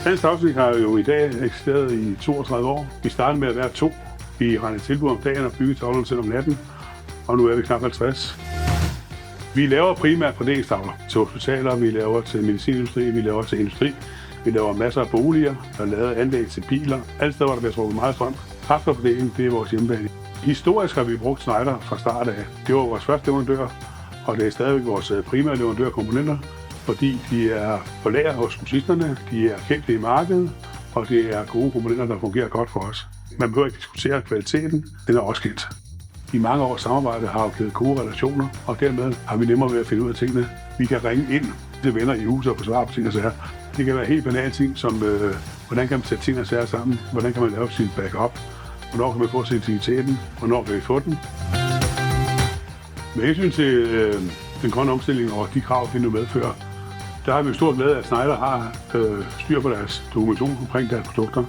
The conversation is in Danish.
Dansk Dagsnyt har jo i dag eksisteret i 32 år. Vi startede med at være 2. Vi regnede tilbud om dagen og byggede tavlerne selv om natten, og nu er vi knap 50. Vi laver primært fordelingstavler til hospitaler, vi laver til medicinindustri, vi laver til industri. Vi laver masser af boliger, der er lavet anlæg til biler. Alle steder, hvor der bliver trukket meget strøm. Kraftfordeling, det er vores hjemmebane. Historisk har vi brugt Schneider fra start af. Det var vores første leverandør, og det er stadigvæk vores primære leverandør af komponenter, fordi de er på lager hos grossisterne, de er kendte i markedet, og det er gode komponenter, der fungerer godt for os. Man behøver ikke diskutere kvaliteten, den er også kendt. I mange års samarbejde har jo givet gode relationer, og dermed har vi nemmere ved at finde ud af tingene. Vi kan ringe ind til venner i huset og få svar på ting og sager. Det kan være helt banale ting, som hvordan kan man sætte ting og sager sammen, hvordan kan man lave sin backup, hvornår kan man få sensitiviteten, hvornår kan vi få den. Med hensyn til den grønne omstilling og de krav, det nu medfører, der har vi jo stor glæde af, at Schneider har styr på deres dokumentation omkring deres produkter.